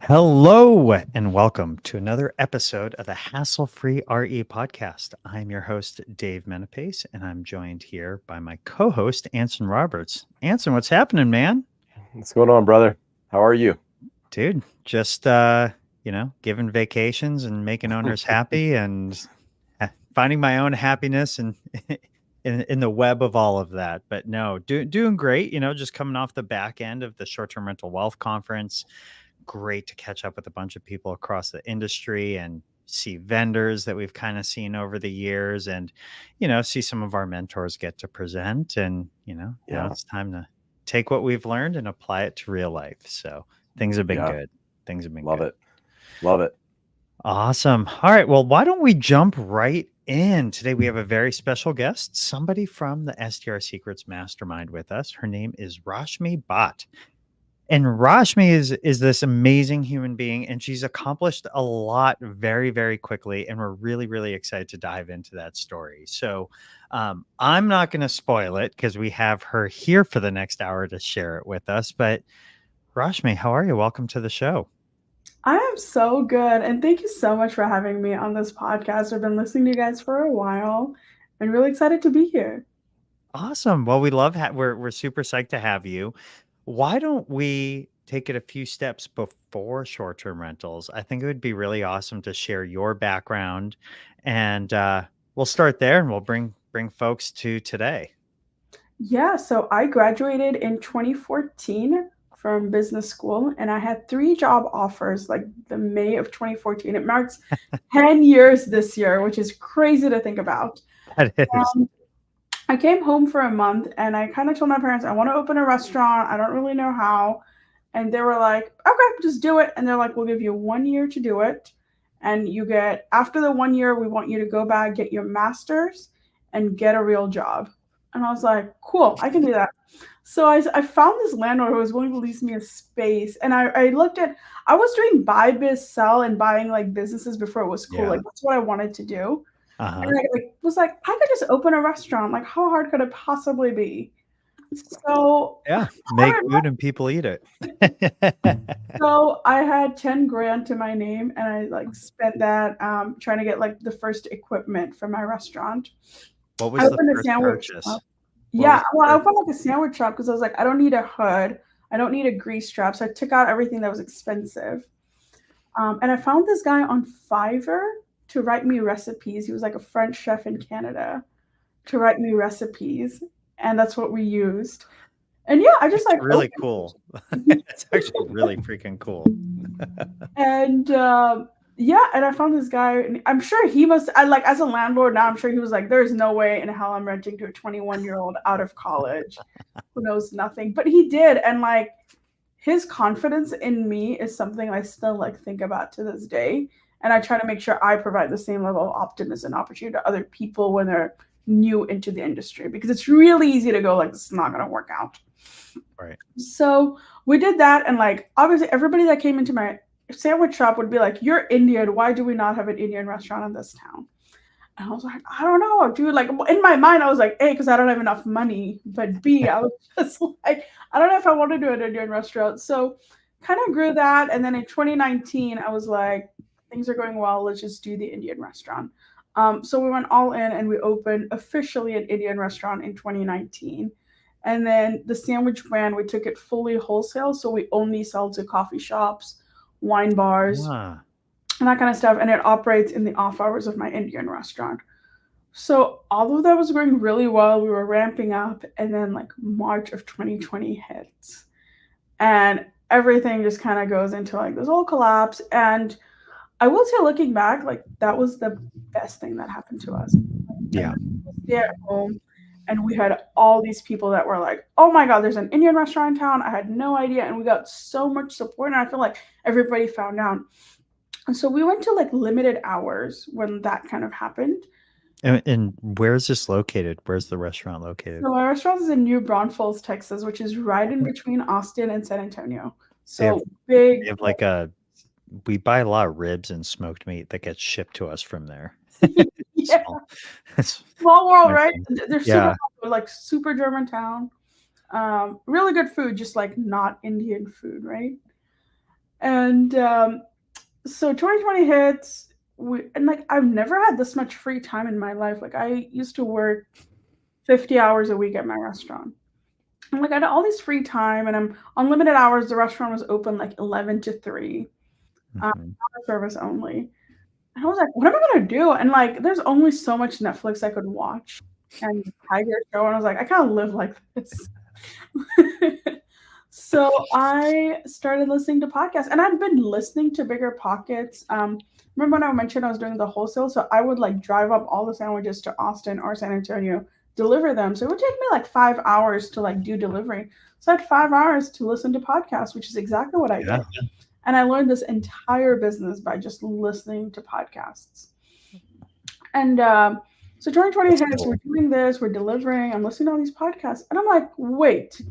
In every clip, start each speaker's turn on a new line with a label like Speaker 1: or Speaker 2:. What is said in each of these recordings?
Speaker 1: Hello and welcome to another episode of the Hassle Free RE podcast. I'm your host, Dave Menapace, and I'm joined here by my co host, Anson Roberts. Anson, what's happening, man?
Speaker 2: What's going on, brother? How are you?
Speaker 1: Dude, just, giving vacations and making owners happy and finding my own happiness and in the web of all of that. But no, doing great, just coming off the back end of the short term rental wealth conference. Great to catch up with a bunch of people across the industry and see vendors that we've kind of seen over the years and see some of our mentors get to present and now it's time to take what we've learned and apply it to real life. So things have been good. Things have been
Speaker 2: Love
Speaker 1: good.
Speaker 2: it. Love it.
Speaker 1: Awesome. All right, well, why don't we jump right in? Today we have a very special guest, somebody from the STR Secrets Mastermind with us. Her name is Rashmi Bhatt. And Rashmi is this amazing human being, and she's accomplished a lot very, very quickly. And we're really, really excited to dive into that story. So I'm not going to spoil it because we have her here for the next hour to share it with us. But Rashmi, how are you? Welcome to the show.
Speaker 3: I am so good. And thank you so much for having me on this podcast. I've been listening to you guys for a while and really excited to be here.
Speaker 1: Awesome. Well, we love we're super psyched to have you. Why don't we take it a few steps before short-term rentals? I think it would be really awesome to share your background, and we'll start there, and we'll bring folks to today.
Speaker 3: Yeah, so I graduated in 2014 from business school, and I had 3 job offers like the May of 2014. It marks 10 years this year, which is crazy to think about.
Speaker 1: That is.
Speaker 3: I came home for a month and I kind of told my parents, I want to open a restaurant. I don't really know how. And they were like, okay, just do it. And they're like, we'll give you 1 year to do it. And after the 1 year, we want you to go back, get your master's, and get a real job. And I was like, cool, I can do that. So I found this landlord who was willing to lease me a space. And I was doing buy, biz, sell and buying like businesses before it was cool.
Speaker 1: Yeah.
Speaker 3: Like that's what I wanted to do.
Speaker 1: Uh-huh.
Speaker 3: And I was like, I could just open a restaurant. Like, how hard could it possibly be? So
Speaker 1: Yeah, make food and people eat it.
Speaker 3: so I had 10 grand to my name, and I like spent that trying to get like the first equipment for my restaurant.
Speaker 1: What was the first purchase?
Speaker 3: Yeah, well, I opened like a sandwich shop because I was like, I don't need a hood, I don't need a grease trap, so I took out everything that was expensive. And I found this guy on Fiverr to write me recipes. He was like a French chef in Canada to write me recipes, and that's what we used. And yeah, I just
Speaker 1: like really cool. It's actually really freaking cool.
Speaker 3: And yeah, and I found this guy, and I'm sure he must. As a landlord now, I'm sure he was like, "There's no way in hell I'm renting to a 21-year-old out of college who knows nothing." But he did, and like his confidence in me is something I still like think about to this day. And I try to make sure I provide the same level of optimism and opportunity to other people when they're new into the industry, because it's really easy to go like, this is not going to work out.
Speaker 1: Right.
Speaker 3: So we did that. And like, obviously everybody that came into my sandwich shop would be like, you're Indian. Why do we not have an Indian restaurant in this town? And I was like, I don't know, dude. Like in my mind, I was like, A, because I don't have enough money. But B, I was just like, I don't know if I want to do an Indian restaurant. So kind of grew that. And then in 2019, I was like, things are going well. Let's just do the Indian restaurant. So we went all in and we opened officially an Indian restaurant in 2019. And then the sandwich brand, we took it fully wholesale. So we only sell to coffee shops, wine bars, and that kind of stuff. And it operates in the off hours of my Indian restaurant. So all of that was going really well. We were ramping up. And then like March of 2020 hits. And everything just kind of goes into like this whole collapse. And I will say, looking back, like that was the best thing that happened to us.
Speaker 1: Yeah.
Speaker 3: Stay at home, and we had all these people that were like, "Oh my God, there's an Indian restaurant in town." I had no idea, and we got so much support, and I feel like everybody found out. And so we went to like limited hours when that kind of happened.
Speaker 1: And where is this located? Where's the restaurant located?
Speaker 3: So my restaurant is in New Braunfels, Texas, which is right in between Austin and San Antonio. So big.
Speaker 1: They have like we buy a lot of ribs and smoked meat that gets shipped to us from there.
Speaker 3: Yeah. Small world, right? They're super, like super German town. Really good food, just like not Indian food, right? And so 2020 hits, and like I've never had this much free time in my life. Like I used to work 50 hours a week at my restaurant. And like I had all this free time and I'm on limited hours. The restaurant was open like 11 to 3, service only. And I was like, what am I gonna do? And like there's only so much Netflix I could watch and Tiger Show. And I was like, I can't live like this. So I started listening to podcasts, and I'd been listening to Bigger Pockets. Remember when I mentioned I was doing the wholesale? So I would like drive up all the sandwiches to Austin or San Antonio, deliver them. So it would take me like 5 hours to like do delivery. So I had 5 hours to listen to podcasts, which is exactly what I did. And I learned this entire business by just listening to podcasts. And so 2020 hits, we're doing this, we're delivering, I'm listening to all these podcasts, and I'm like, wait.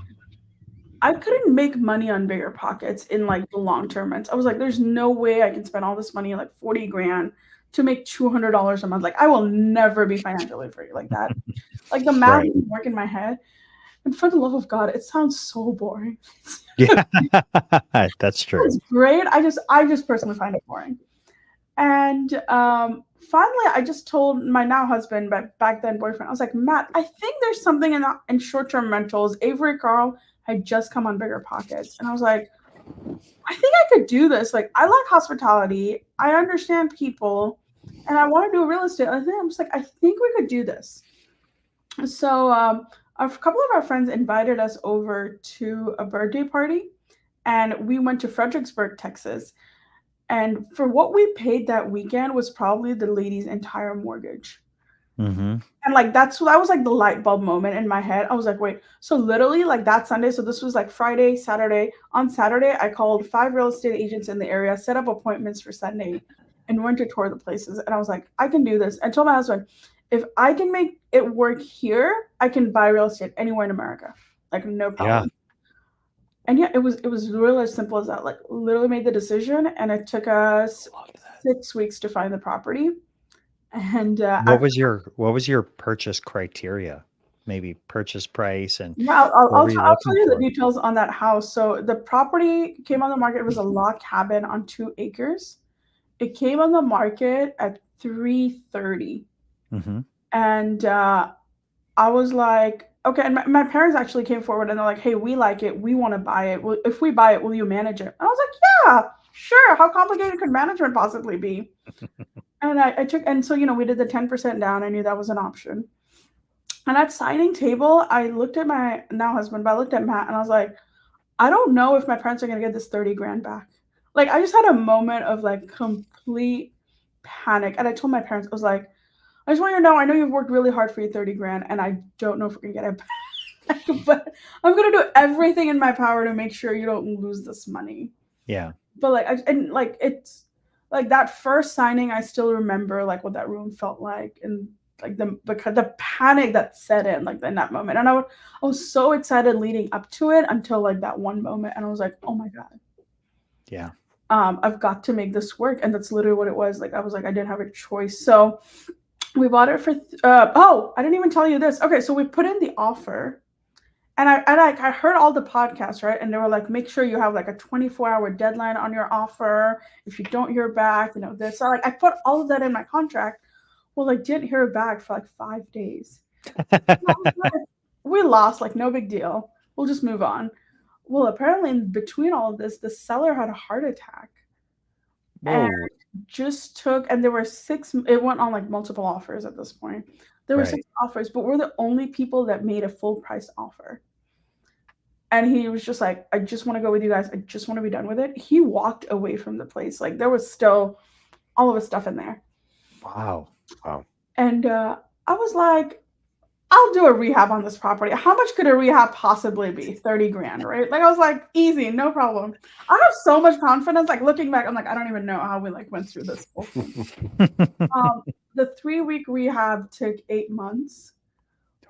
Speaker 3: I couldn't make money on Bigger Pockets in like the long term rents. I was like, there's no way I can spend all this money, like 40 grand, to make $200 a month. Like, I will never be financially free like that. Like, the math didn't work in my head. And for the love of God, it sounds so boring.
Speaker 1: Yeah, that's true.
Speaker 3: It's great. I just personally find it boring. And finally, I just told my now husband, but back then boyfriend, I was like, Matt, I think there's something in short-term rentals. Avery Carl had just come on Bigger Pockets. And I was like, I think I could do this. Like, I like hospitality. I understand people. And I want to do real estate. I was like, I think we could do this. So a couple of our friends invited us over to a birthday party. And we went to Fredericksburg, Texas. And for what we paid that weekend was probably the lady's entire mortgage. And like that was like the light bulb moment in my head. I was like, wait, so literally like that Sunday, so this was like Friday, Saturday. On Saturday, I called 5 real estate agents in the area, set up appointments for Sunday, and went to tour the places. And I was like, I can do this. And told my husband, if I can make it work here, I can buy real estate anywhere in America. Like no problem. And yeah, it was really as simple as that. Like literally made the decision, and it took us 6 weeks to find the property. And
Speaker 1: what was your purchase criteria? Maybe purchase price and
Speaker 3: I'll tell you the details on that house. So the property came on the market. It was a log cabin on 2 acres. It came on the market at $330, and I was like, okay. And my parents actually came forward and they're like, hey, we like it. We want to buy it. Well, if we buy it, will you manage it? And I was like, yeah, sure. How complicated could management possibly be? And I took, and so, you know, we did the 10% down. I knew that was an option. And at signing table, I looked at my now husband, but I looked at Matt and I was like, I don't know if my parents are going to get this 30 grand back. Like, I just had a moment of like complete panic. And I told my parents, I was like, I just want you to know, I know you've worked really hard for your 30 grand and I don't know if we're going to get it back, but I'm going to do everything in my power to make sure you don't lose this money.
Speaker 1: Yeah.
Speaker 3: But like, it's like that first signing, I still remember like what that room felt like and like the panic that set in like in that moment. And I was so excited leading up to it until like that one moment. And I was like, oh my God.
Speaker 1: Yeah.
Speaker 3: I've got to make this work. And that's literally what it was. Like, I was like, I didn't have a choice. So we bought it for, I didn't even tell you this. Okay. So we put in the offer. And I heard all the podcasts, right? And they were like, make sure you have like a 24-hour deadline on your offer. If you don't hear back, you know, this. So like I put all of that in my contract. Well, I didn't hear back for like 5 days. We lost, like no big deal. We'll just move on. Well, apparently in between all of this, the seller had a heart attack.
Speaker 1: Whoa.
Speaker 3: And there were 6, it went on like multiple offers at this point. There were 6 offers, but we're the only people that made a full price offer. And he was just like, I just want to go with you guys. I just want to be done with it. He walked away from the place. Like there was still all of his stuff in there.
Speaker 1: Wow.
Speaker 3: And I was like, I'll do a rehab on this property. How much could a rehab possibly be? 30 grand, right? Like I was like, easy, no problem. I have so much confidence. Like looking back, I'm like, I don't even know how we like went through this whole thing. The 3-week rehab took 8 months.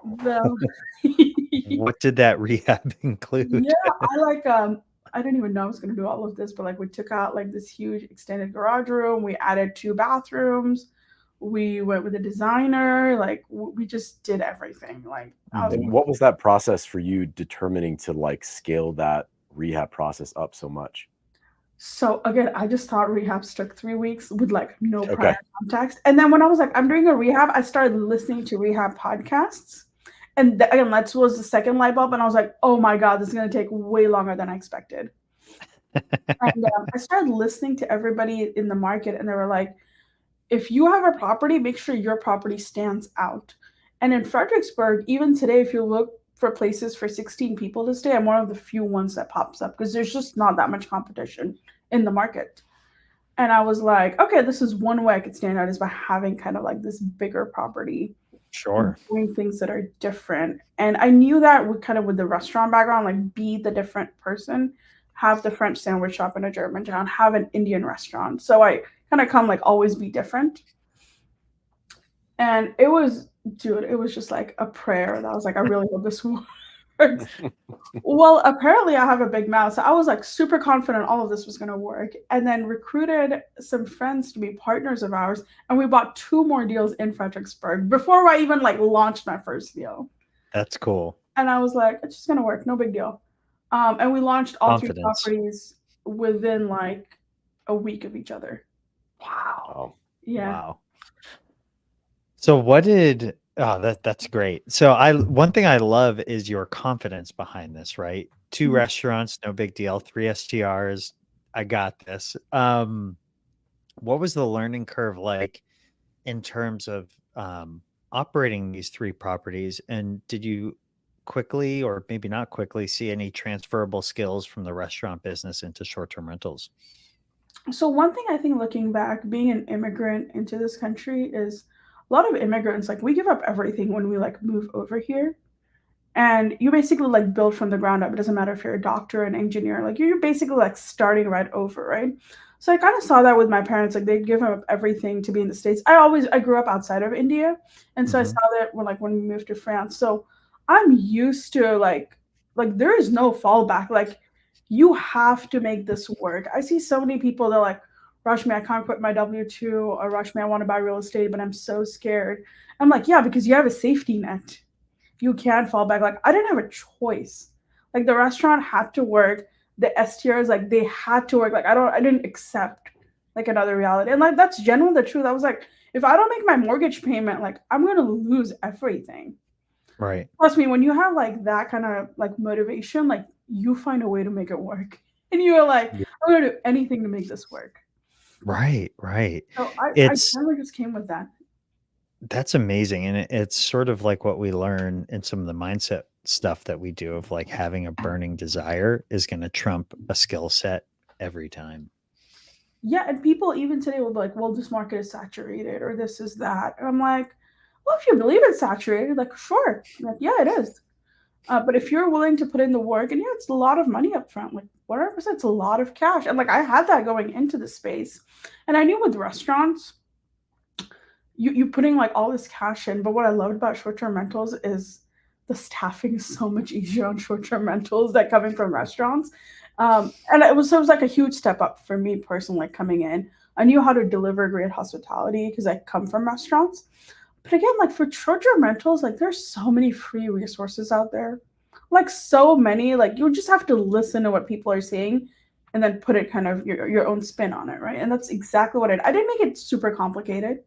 Speaker 1: What did that rehab include?
Speaker 3: Yeah, I didn't even know I was going to do all of this, but like we took out like this huge extended garage room. We added 2 bathrooms. We went with a designer. Like we just did everything. Like,
Speaker 2: and what was that process for you determining to like scale that rehab process up so much?
Speaker 3: So again, I just thought rehabs took 3 weeks with like no prior
Speaker 2: Okay.
Speaker 3: context. And then when I was like, I'm doing a rehab, I started listening to rehab podcasts. And again, that was the second light bulb. And I was like, oh my God, this is going to take way longer than I expected. And I started listening to everybody in the market, and they were like, if you have a property, make sure your property stands out. And in Fredericksburg, even today, if you look for places for 16 people to stay, I'm one of the few ones that pops up because there's just not that much competition in the market. And I was like, okay, this is one way I could stand out is by having kind of like this bigger property and
Speaker 1: Sure.
Speaker 3: doing things that are different. And I knew that would kind of with the restaurant background, like be the different person, have the French sandwich shop in a Germantown, have an Indian restaurant. So I kind of come like always be different. And it was, dude, it was just like a prayer that I was like, I really hope this works. Well, apparently I have a big mouth. So I was like super confident all of this was going to work. And then recruited some friends to be partners of ours. And we bought 2 more deals in Fredericksburg before I even like launched my first deal.
Speaker 1: That's cool.
Speaker 3: And I was like, it's just going to work. No big deal. And we launched all 3
Speaker 1: Confidence.
Speaker 3: properties within like a week of each other.
Speaker 2: Wow.
Speaker 3: Yeah.
Speaker 1: Wow. So that's great. So one thing I love is your confidence behind this, right? 2
Speaker 3: Mhm.
Speaker 1: restaurants, no big deal. 3 STRs, I got this. What was the learning curve like in terms of operating these 3 properties? And did you quickly, or maybe not quickly, see any transferable skills from the restaurant business into short-term rentals?
Speaker 3: So one thing I think looking back, being an immigrant into this country is a lot of immigrants, like we give up everything when we like move over here. And you basically like build from the ground up. It doesn't matter if you're a doctor, an engineer, like you're basically like starting right over, right? So I kind of saw that with my parents, like they'd give up everything to be in the States. I grew up outside of India. And so I
Speaker 1: Mhm.
Speaker 3: saw that when we moved to France. So I'm used to like there is no fallback. Like you have to make this work. I see so many people that are like, Rashmi, I can't quit my W-2, or Rashmi, I want to buy real estate, but I'm so scared. I'm like, yeah, because you have a safety net. You can fall back. Like I didn't have a choice. Like the restaurant had to work. The STRs, like they had to work. Like I didn't accept like another reality. And like that's genuinely the truth. I was like, if I don't make my mortgage payment, like I'm gonna lose everything.
Speaker 1: Right.
Speaker 3: Trust me, when you have like that kind of like motivation, like you find a way to make it work. And you're like,
Speaker 1: Yeah.
Speaker 3: I'm gonna do anything to make this work.
Speaker 1: Right.
Speaker 3: So I
Speaker 1: It's
Speaker 3: never just came with that.
Speaker 1: That's amazing, and it's sort of like what we learn in some of the mindset stuff that we do of like having a burning desire is going to trump a skill set every time.
Speaker 3: Yeah, and people even today will be like, well, this market is saturated or this is that. And I'm like, well, if you believe it's saturated, like, sure. Like, yeah, it is. But if you're willing to put in the work, and yeah, it's a lot of money up front, like 100%, it's a lot of cash. And like, I had that going into the space. And I knew with restaurants, you putting like all this cash in. But what I loved about short-term rentals is the staffing is so much easier on short-term rentals that coming from restaurants. And it was like a huge step up for me personally, like coming in. I knew how to deliver great hospitality because I come from restaurants. But again, like for short-term rentals, like there's so many free resources out there. Like so many, like you just have to listen to what people are saying and then put it kind of your own spin on it, right? And that's exactly what I didn't make it super complicated.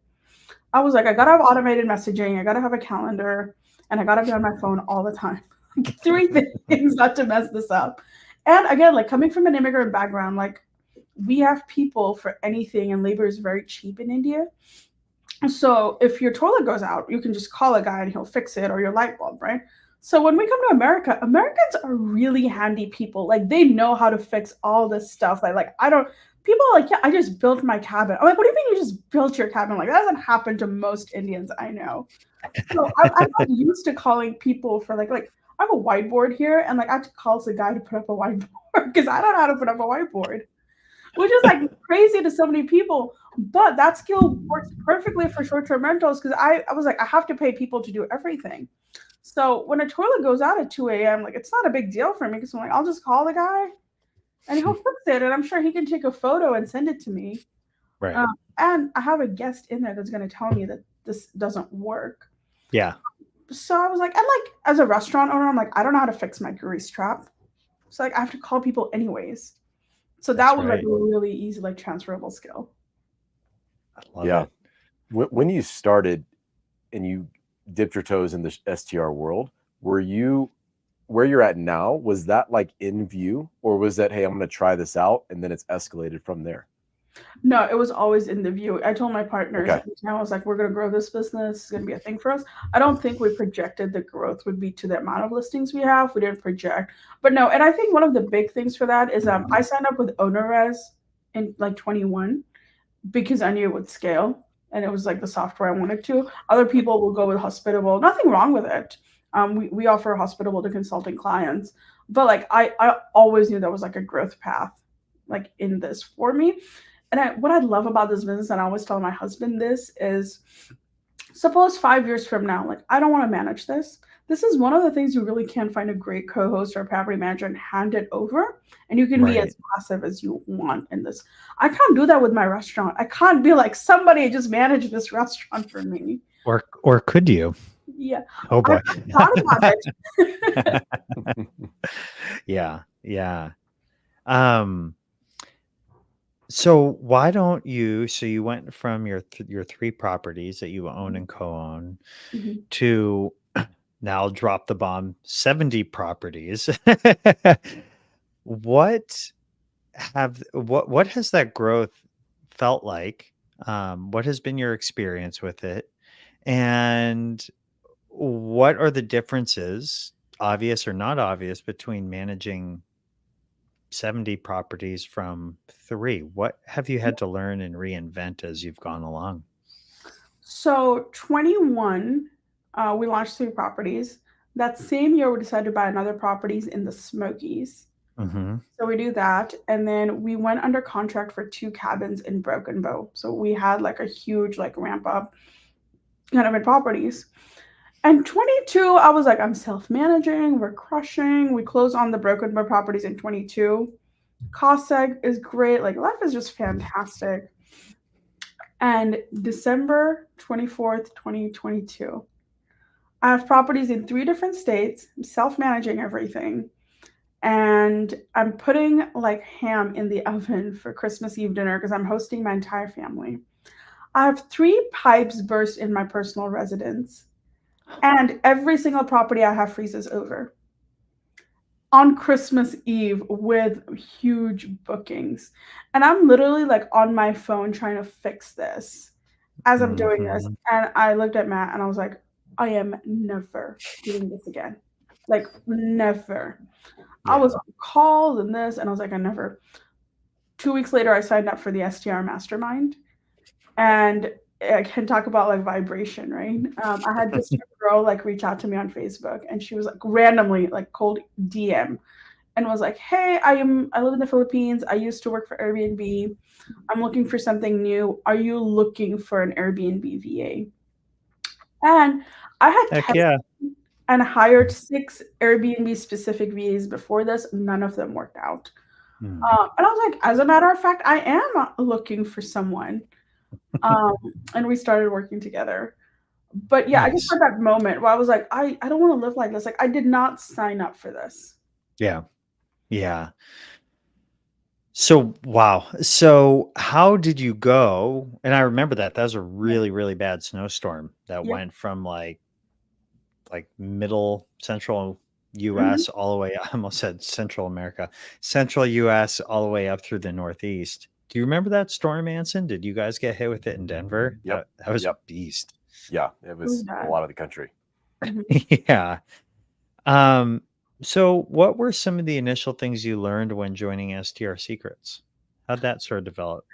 Speaker 3: I was like, I gotta have automated messaging, I gotta have a calendar, and I gotta be on my phone all the time. 3 things not to mess this up. And again, like coming from an immigrant background, like we have people for anything, and labor is very cheap in India. So if your toilet goes out, you can just call a guy and he'll fix it, or your light bulb, right? So when we come to America, Americans are really handy people. Like they know how to fix all this stuff. Like I don't. People are like, yeah, I just built my cabin. I'm like, what do you mean you just built your cabin? Like that doesn't happen to most Indians I know. So I'm not used to calling people for like I have a whiteboard here, and like I have to call the guy to put up a whiteboard because I don't know how to put up a whiteboard, which is like crazy to so many people. But that skill works perfectly for short-term rentals because I was like, I have to pay people to do everything. So when a toilet goes out at 2 a.m., like it's not a big deal for me because I'm like, I'll just call the guy and he'll fix it. And I'm sure he can take a photo and send it to me.
Speaker 1: Right.
Speaker 3: And I have a guest in there that's going to tell me that this doesn't work.
Speaker 1: Yeah.
Speaker 3: So I was like, and like as a restaurant owner, I'm like, I don't know how to fix my grease trap. So like I have to call people anyways. So
Speaker 1: That's
Speaker 3: that was like
Speaker 1: right.
Speaker 3: a really easy, like transferable skill.
Speaker 1: I love
Speaker 2: Yeah.
Speaker 1: it.
Speaker 2: When you started and you dipped your toes in the STR world, were you where you're at now? Was that like in view, or was that, hey, I'm going to try this out, and then it's escalated from there?
Speaker 3: No, it was always in the view. I told my partners,
Speaker 2: Okay.
Speaker 3: I was like, we're going to grow this business. It's going to be a thing for us. I don't think we projected the growth would be to the amount of listings we have. We didn't project. But no, and I think one of the big things for that is I signed up with OwnerRes in like 21 because I knew it would scale. And it was like the software I wanted to. Other people will go with Hospitable. Nothing wrong with it. We offer Hospitable to consulting clients. But like I always knew there was like a growth path like in this for me. And what I love about this business, and I always tell my husband this, is suppose 5 years from now, like I don't want to manage this. This is one of the things you really can find a great co-host or property manager and hand it over, and you can be as passive as you want in this. I can't do that with my restaurant. I can't be like somebody just manage this restaurant for me.
Speaker 1: Or could you?
Speaker 3: Yeah.
Speaker 1: Oh boy.
Speaker 3: I thought about it.
Speaker 1: Yeah. Yeah. So why don't you? So you went from your 3 properties that you own and co-own
Speaker 3: Mhm.
Speaker 1: to now drop the bomb 70 properties. What what has that growth felt like? What has been your experience with it? And what are the differences, obvious or not obvious, between managing 70 properties from 3? What have you had to learn and reinvent as you've gone along?
Speaker 3: So 21, we launched 3 properties. That same year, we decided to buy another properties in the Smokies.
Speaker 1: Mhm.
Speaker 3: So we do that, and then we went under contract for 2 cabins in Broken Bow. So we had like a huge like ramp up kind of in properties. And 22, I was like, I'm self-managing, we're crushing. We closed on the Broken Bow properties in 22. Cost seg is great, like life is just fantastic. And December 24th, 2022, I have properties in 3 different states. I'm self-managing everything. And I'm putting like ham in the oven for Christmas Eve dinner because I'm hosting my entire family. I have 3 pipes burst in my personal residence, and every single property I have freezes over on Christmas Eve with huge bookings. And I'm literally like on my phone trying to fix this as I'm doing this.
Speaker 1: Mhm.
Speaker 3: And I looked at Matt and I was like, I am never doing this again. Like, never. I was
Speaker 1: Yeah.
Speaker 3: on calls and this, and I was like, I never. 2 weeks later, I signed up for the STR Mastermind, and I can talk about like vibration, right? I had this girl like reach out to me on Facebook, and she was like randomly like cold DM, and was like, "Hey, I live in the Philippines. I used to work for Airbnb. I'm looking for something new. Are you looking for an Airbnb VA?" And I had
Speaker 1: Heck
Speaker 3: tested
Speaker 1: yeah.
Speaker 3: and hired 6 Airbnb specific VAs before this. None of them worked out.
Speaker 1: Mm.
Speaker 3: And I was like, as a matter of fact, I am looking for someone. Um, and we started working together. But yeah, I just
Speaker 1: Nice.
Speaker 3: had that moment where I was like, I don't want to live like this. Like I did not sign up for this.
Speaker 1: Yeah. Yeah. So, wow. So, how did you go? And I remember that. That was a
Speaker 3: Yeah.
Speaker 1: really, really bad snowstorm that
Speaker 3: Yeah.
Speaker 1: went from like middle central
Speaker 3: Mhm.
Speaker 1: US all the way, I almost said Central America, central US all the way up through the Northeast. Do you remember that storm, Anson? Did you guys get hit with it in Denver?
Speaker 2: Yep.
Speaker 1: That was a
Speaker 2: Yep.
Speaker 1: beast.
Speaker 2: Yeah. It
Speaker 3: It was
Speaker 2: was a
Speaker 3: bad.
Speaker 2: lot of the country.
Speaker 3: Mhm.
Speaker 1: Yeah. Um, so what were some of the initial things you learned when joining STR Secrets? How'd that sort of develop?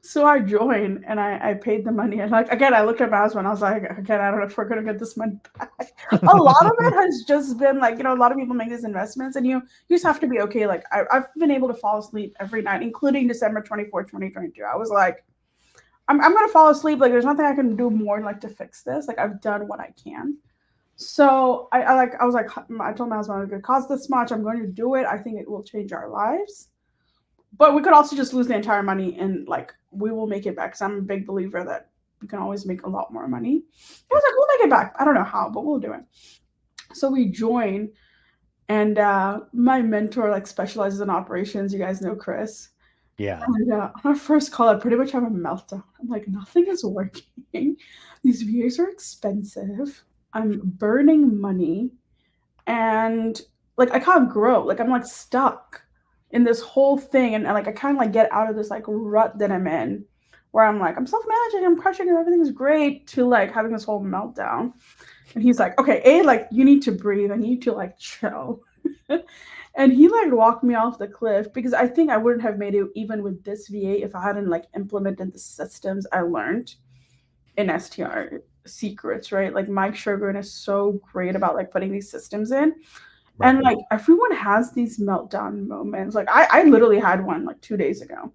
Speaker 3: So I joined and I paid the money. And like again, I looked at my husband. I was like, again, I don't know if we're gonna get this money back. A lot of it has just been like, a lot of people make these investments and you just have to be okay. Like I've been able to fall asleep every night, including December 24th, 2022. I was like, I'm gonna fall asleep. Like there's nothing I can do more like to fix this. Like I've done what I can. So I was like, I told my husband, it cost this much. I'm going to do it. I think it will change our lives. But we could also just lose the entire money and like we will make it back. Because I'm a big believer that you can always make a lot more money. I was like, we'll make it back. I don't know how, but we'll do it. So we joined And my mentor like specializes in operations. You guys know Chris.
Speaker 1: Yeah.
Speaker 3: And on our first call, I pretty much have a meltdown. I'm like, nothing is working. These VAs are expensive. I'm burning money, and like I can't grow. Like I'm like stuck in this whole thing, and like I kind of like get out of this like rut that I'm in, where I'm like I'm self-managing, I'm crushing it, everything's great, to like having this whole meltdown. And he's like, okay, like you need to breathe. I need to like chill. And he like walked me off the cliff because I think I wouldn't have made it even with this VA if I hadn't like implemented the systems I learned in STR secrets, right? Like Mike Sugarin is so great about like putting these systems in. And
Speaker 1: Right.
Speaker 3: like everyone has these meltdown moments. Like I literally had one like 2 days ago.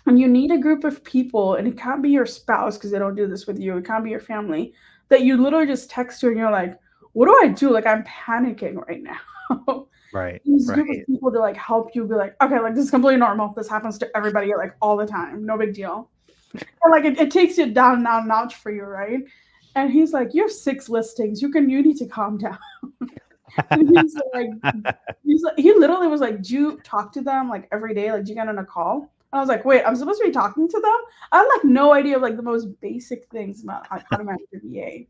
Speaker 3: And you need a group of people, and it can't be your spouse because they don't do this with you. It can't be your family, that you literally just text you and you're like, what do I do? Like I'm panicking right now.
Speaker 1: Right.
Speaker 3: These group of
Speaker 1: Right.
Speaker 3: people to like help you be like, okay, like this is completely normal. This happens to everybody like all the time. No big deal. And like it takes you down a notch for you, right? And he's like, you have 6 listings. You need to calm down. And he's like, he literally was like, do you talk to them like every day? Like, do you get on a call? And I was like, wait, I'm supposed to be talking to them? I had like no idea of like the most basic things about how to manage a VA.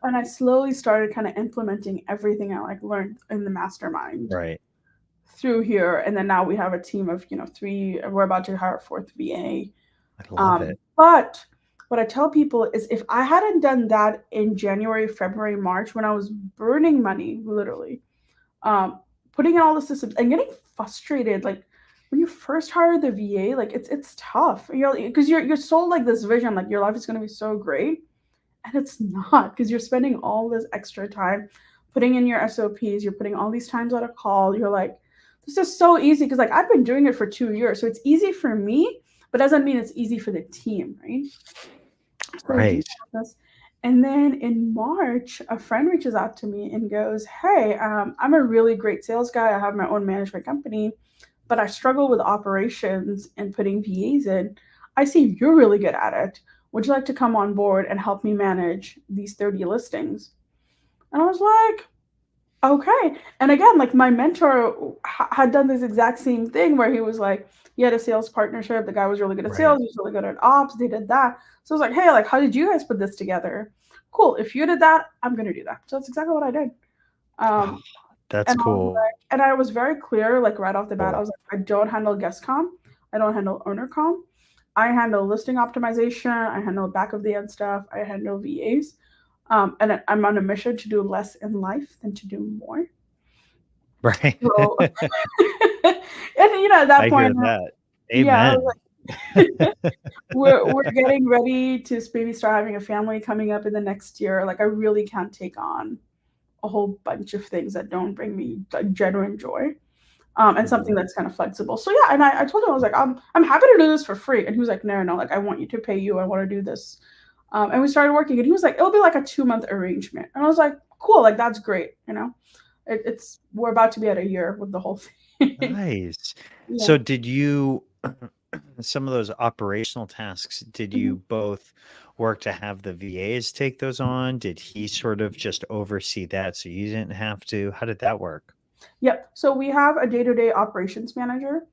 Speaker 3: And I slowly started kind of implementing everything I like learned in the mastermind
Speaker 1: Right.
Speaker 3: through here. And then now we have a team of 3. We're about to hire a 4th VA.
Speaker 1: I love it.
Speaker 3: But what I tell people is if I hadn't done that in January, February, March, when I was burning money, literally, putting in all the systems and getting frustrated, like when you first hire the VA, like it's tough. Because you're sold like this vision, like your life is gonna be so great. And it's not, because you're spending all this extra time putting in your SOPs, you're putting all these times on a call, you're like, this is so easy because like I've been doing it for 2 years. So it's easy for me, but doesn't mean it's easy for the team, right? So I do
Speaker 1: Right.
Speaker 3: this. And then in March, a friend reaches out to me and goes, hey, I'm a really great sales guy. I have my own management company, but I struggle with operations and putting VAs in. I see you're really good at it. Would you like to come on board and help me manage these 30 listings? And I was like, okay. And again, like my mentor had done this exact same thing where he was like, he had a sales partnership. The guy was really good at
Speaker 1: Right.
Speaker 3: sales. He was really good at ops. They did that. So I was like, hey, like, how did you guys put this together? Cool. If you did that, I'm going to do that. So that's exactly what I did.
Speaker 1: Oh,
Speaker 3: Um,
Speaker 1: that's
Speaker 3: and I was
Speaker 1: cool.
Speaker 3: like, and I was very clear, like right off the bat, I was like, I don't handle guest com. I don't handle owner com. I handle listing optimization. I handle back of the end stuff. I handle VAs. And I'm on a mission to do less in life than to do more.
Speaker 1: Right.
Speaker 3: So, and at that
Speaker 1: I hear
Speaker 3: point,
Speaker 1: that.
Speaker 3: yeah, I was
Speaker 1: Amen.
Speaker 3: like, we're getting ready to maybe start having a family coming up in the next year. Like, I really can't take on a whole bunch of things that don't bring me like genuine joy. And something
Speaker 1: Mhm.
Speaker 3: that's kind of flexible. So yeah, and I told him I was like, I'm happy to do this for free, and he was like, no, like I want you to pay you. I want to do this, and we started working. And he was like, it'll be like a 2-month arrangement, and I was like, cool, like that's great. It's we're about to be at a year with the whole thing.
Speaker 1: Nice.
Speaker 3: Yeah.
Speaker 1: So did you some of those operational tasks, did you
Speaker 3: Mhm.
Speaker 1: both work to have the VAs take those on? Did he sort of just oversee that so you didn't have to? How did that work?
Speaker 3: Yep. So we have a day-to-day operations manager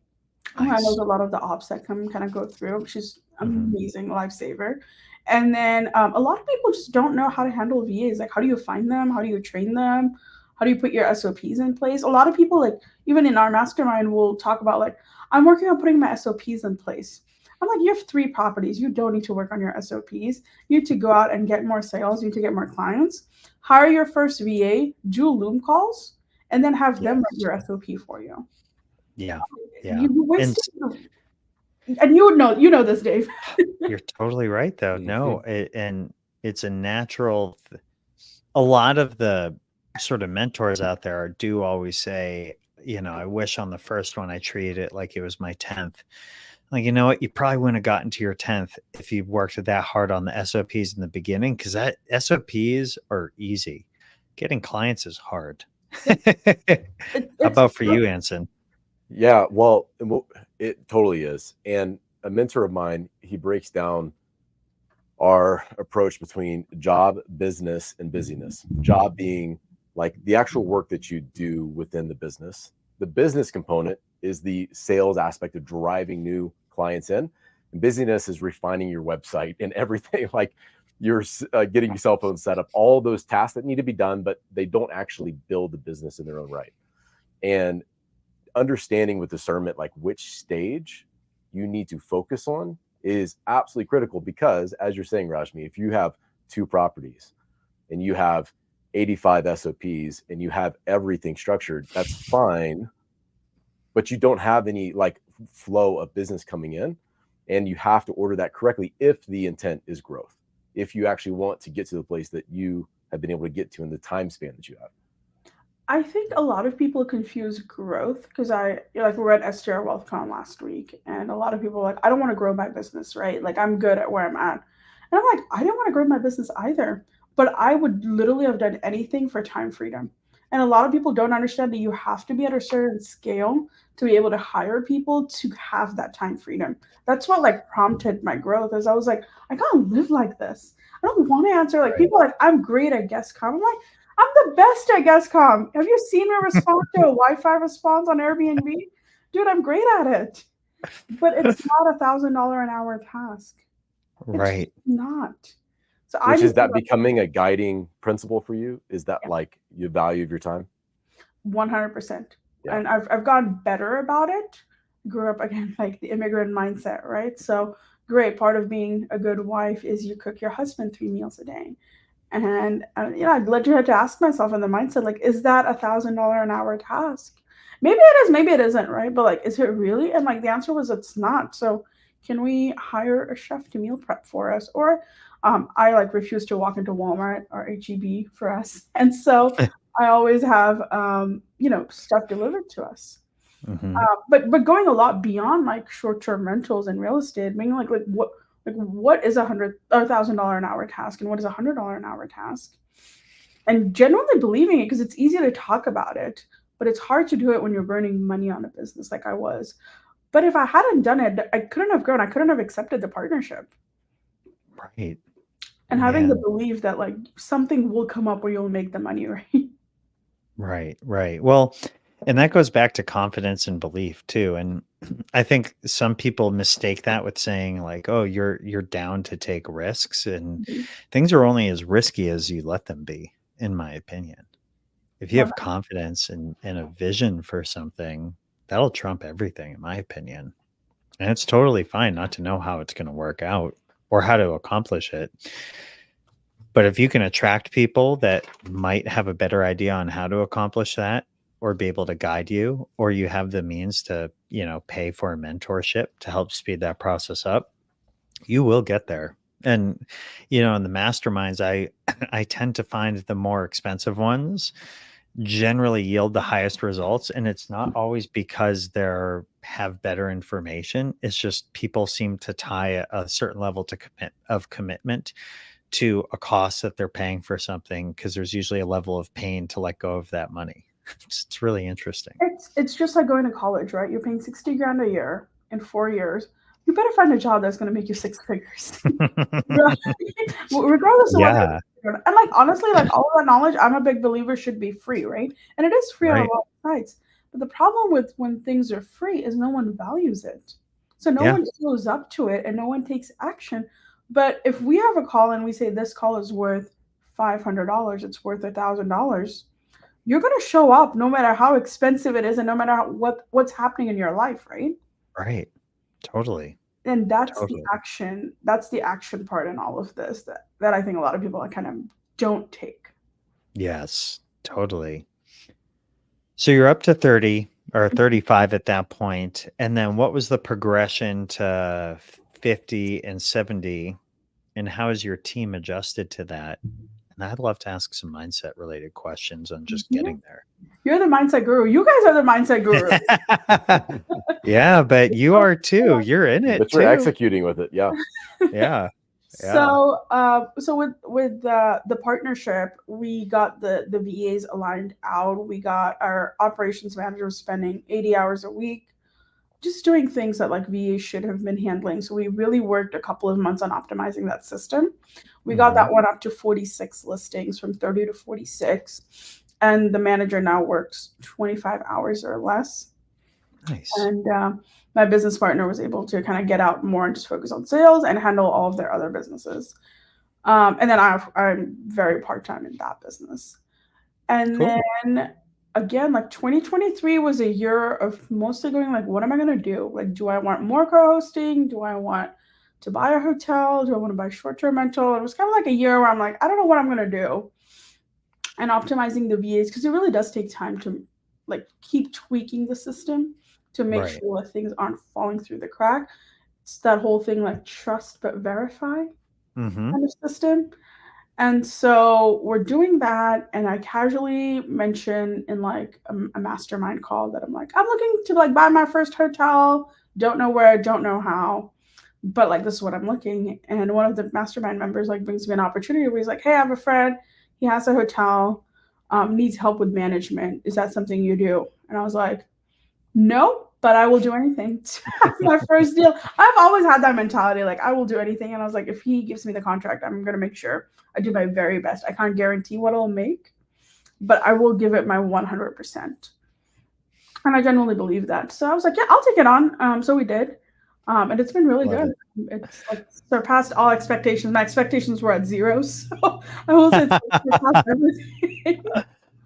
Speaker 3: who handles
Speaker 1: Nice.
Speaker 3: a lot of the ops that kind of go through. She's
Speaker 1: Mhm.
Speaker 3: amazing lifesaver. And then a lot of people just don't know how to handle VAs. Like, how do you find them? How do you train them? How do you put your SOPs in place? A lot of people, like, even in our mastermind, will talk about, like, I'm working on putting my SOPs in place. I'm like, you have 3 properties. You don't need to work on your SOPs. You need to go out and get more sales. You need to get more clients. Hire your first VA, do Loom calls, and then have them write
Speaker 1: Yes.
Speaker 3: your SOP for you.
Speaker 1: Yeah. Yeah.
Speaker 3: You
Speaker 1: And
Speaker 3: wasted, and you know this, Dave.
Speaker 1: you're totally right though.
Speaker 2: Mhm.
Speaker 1: No, and it's a natural a lot of the sort of mentors out there do always say, I wish on the first one I treated it like it was my 10th. Like, you know what? You probably wouldn't have gotten to your 10th if you worked that hard on the SOPs in the beginning, because that SOPs are easy. Getting clients is hard.
Speaker 3: Yeah,
Speaker 1: How
Speaker 3: it's
Speaker 1: about for you, Anson?
Speaker 2: Yeah, well, it totally is. And a mentor of mine, he breaks down our approach between job, business, and busyness. Job being like the actual work that you do within the business. The business component is the sales aspect of driving new clients in, and busyness is refining your website and everything, like you're getting your cell phone set up, all those tasks that need to be done, but they don't actually build the business in their own right. And understanding with discernment, like which stage you need to focus on is absolutely critical, because as you're saying, Rashmi, if you have 2 properties and you have 85 SOPs and you have everything structured, that's fine, but you don't have any like flow of business coming in, and you have to order that correctly if the intent is growth, if you actually want to get to the place that you have been able to get to in the time span that you have.
Speaker 3: I think a lot of people confuse growth, because we were at STR WealthCon last week, and a lot of people are like, I don't want to grow my business, right? Like, I'm good at where I'm at. And I'm like, I didn't want to grow my business either, but I would literally have done anything for time freedom. And a lot of people don't understand that you have to be at a certain scale to be able to hire people to have that time freedom. That's what like prompted my growth, is I was like, I can't live like this. I don't want to answer like people are like, I'm great at guest com. I'm like, I'm the best at guest com. Have you seen me respond to a Wi-Fi response on Airbnb? Dude, I'm great at it. But it's not $1,000 an hour task.
Speaker 1: Right.
Speaker 3: It's not. So
Speaker 2: Which is that becoming a guiding principle for you? Is that like your value of your time?
Speaker 3: 100%.
Speaker 2: Yeah.
Speaker 3: And I've gotten better about it. Grew up again like the immigrant mindset, right? So great. Part of being a good wife is you cook your husband 3 meals a day. And I'd legit have to ask myself in the mindset, like, is that $1,000 an hour task? Maybe it is, maybe it isn't, right? But like, is it really? And like, the answer was it's not. So can we hire a chef to meal prep for us? Or I like refuse to walk into Walmart or HEB for us, and so I always have stuff delivered to us.
Speaker 1: Mm-hmm.
Speaker 3: But going a lot beyond like short-term rentals and real estate, meaning like what is $1,000 an hour task, and what is $100 an hour task, and genuinely believing it, because it's easy to talk about it, but it's hard to do it when you're burning money on a business like I was. But if I hadn't done it, I couldn't have grown. I couldn't have accepted the partnership.
Speaker 1: Right.
Speaker 3: And having the belief that like something will come up where you'll make the money, right?
Speaker 1: Right. Well, and that goes back to confidence and belief too. And I think some people mistake that with saying like, oh, you're down to take risks, and things are only as risky as you let them be, in my opinion. If you have confidence and a vision for something, that'll trump everything, in my opinion. And it's totally fine not to know how it's going to work out or how to accomplish it. But if you can attract people that might have a better idea on how to accomplish that, or be able to guide you, or you have the means to, pay for a mentorship to help speed that process up, you will get there. And, in the masterminds, I tend to find the more expensive ones generally yield the highest results. And it's not always because have better information. It's just people seem to tie a certain level of commitment to a cost that they're paying for something, because there's usually a level of pain to let go of that money. It's really interesting.
Speaker 3: It's just like going to college, right? You're paying $60,000 a year in 4 years. You better find a job that's going to make you 6 figures, regardless of what. And like honestly, like all of that knowledge, I'm a big believer should be free, right? And it is free on a lot of sites. But the problem with when things are free is no one values it. So no one shows up to it and no one takes action. But if we have a call and we say this call is worth $500, it's worth $1,000, you're going to show up no matter how expensive it is and no matter what's happening in your life, right?
Speaker 1: Right. Totally.
Speaker 3: And that's the action. That's the action part in all of this that I think a lot of people kind of don't take.
Speaker 1: Yes, totally. So you're up to 30 or 35 at that point. And then what was the progression to 50 and 70? And how has your team adjusted to that? And I'd love to ask some mindset related questions on just getting there.
Speaker 3: You're the mindset guru. You guys are the mindset guru.
Speaker 1: Yeah, but you are too. You're in it.
Speaker 2: But you're executing with it. Yeah.
Speaker 1: Yeah.
Speaker 3: So with the partnership, we got the VAs aligned out. We got our operations managers spending 80 hours a week just doing things that like VAs should have been handling. So we really worked a couple of months on optimizing that system. We got that one up to 46 listings, from 30 to 46. and the manager now works 25 hours or less.
Speaker 1: Nice.
Speaker 3: And my business partner was able to kind of get out more and just focus on sales and handle all of their other businesses. And then I'm very part-time in that business. And
Speaker 1: Cool.
Speaker 3: then again, like 2023 was a year of mostly going like, what am I going to do? Like, do I want more co-hosting? Do I want to buy a hotel? Do I want to buy short-term rental? It was kind of like a year where I'm like, I don't know what I'm going to do. And optimizing the VAs, because it really does take time to like keep tweaking the system to make
Speaker 1: Right.
Speaker 3: sure that things aren't falling through the crack. It's that whole thing like trust but verify
Speaker 1: Mm-hmm.
Speaker 3: kind of system. And so we're doing that, and I casually mention in like a mastermind call that I'm like, I'm looking to like buy my first hotel. Don't know where, don't know how, but like this is what I'm looking. And one of the mastermind members like brings me an opportunity where he's like, hey, I have a friend. He has a hotel, needs help with management. Is that something you do? And I was like, no, but I will do anything to have my first deal. I've always had that mentality, like I will do anything. And I was like, if he gives me the contract, I'm gonna make sure I do my very best. I can't guarantee what I'll make, but I will give it my 100%. And I genuinely believe that. So I was like, yeah, I'll take it on. So we did. And it's been really
Speaker 1: Love
Speaker 3: good.
Speaker 1: it.
Speaker 3: It's like surpassed all expectations. My expectations were at zero. So I will say it's surpassed everything.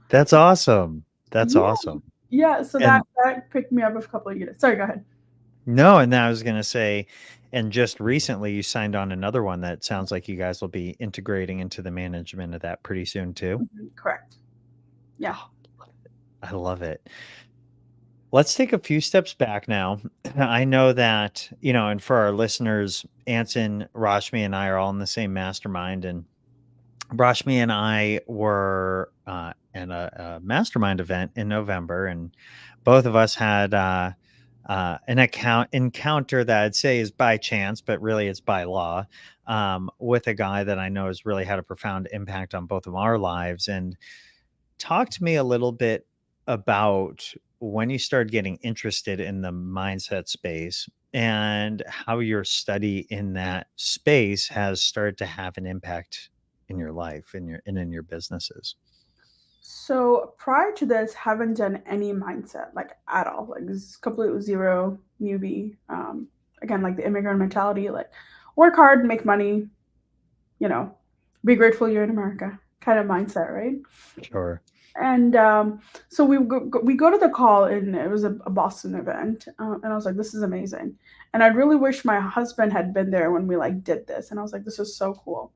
Speaker 1: That's awesome. That's
Speaker 3: Yeah.
Speaker 1: awesome.
Speaker 3: Yeah. So
Speaker 1: And
Speaker 3: that picked me up a couple of units. Sorry, go ahead.
Speaker 1: no, and then I was going to say, and just recently you signed on another one that sounds like you guys will be integrating into the management of that pretty soon too.
Speaker 3: Correct. Yeah.
Speaker 1: I love it. Let's take a few steps back now. I know that, and for our listeners, Anson, Rashmi, and I are all in the same mastermind. And Rashmi and I were in a mastermind event in November, and both of us had an encounter that I'd say is by chance, but really it's by law, with a guy that I know has really had a profound impact on both of our lives. And talk to me a little bit about when you started getting interested in the mindset space and how your study in that space has started to have an impact in your life and in your businesses.
Speaker 3: So prior to this, haven't done any mindset like at all. Like this is completely zero newbie. Again, like the immigrant mentality, like work hard, make money, you know, be grateful you're in America kind of mindset, right?
Speaker 1: Sure.
Speaker 3: And so we go to the call, and it was a Boston event, and I was like, this is amazing. And I really wish my husband had been there when we like did this. And I was like, this is so cool.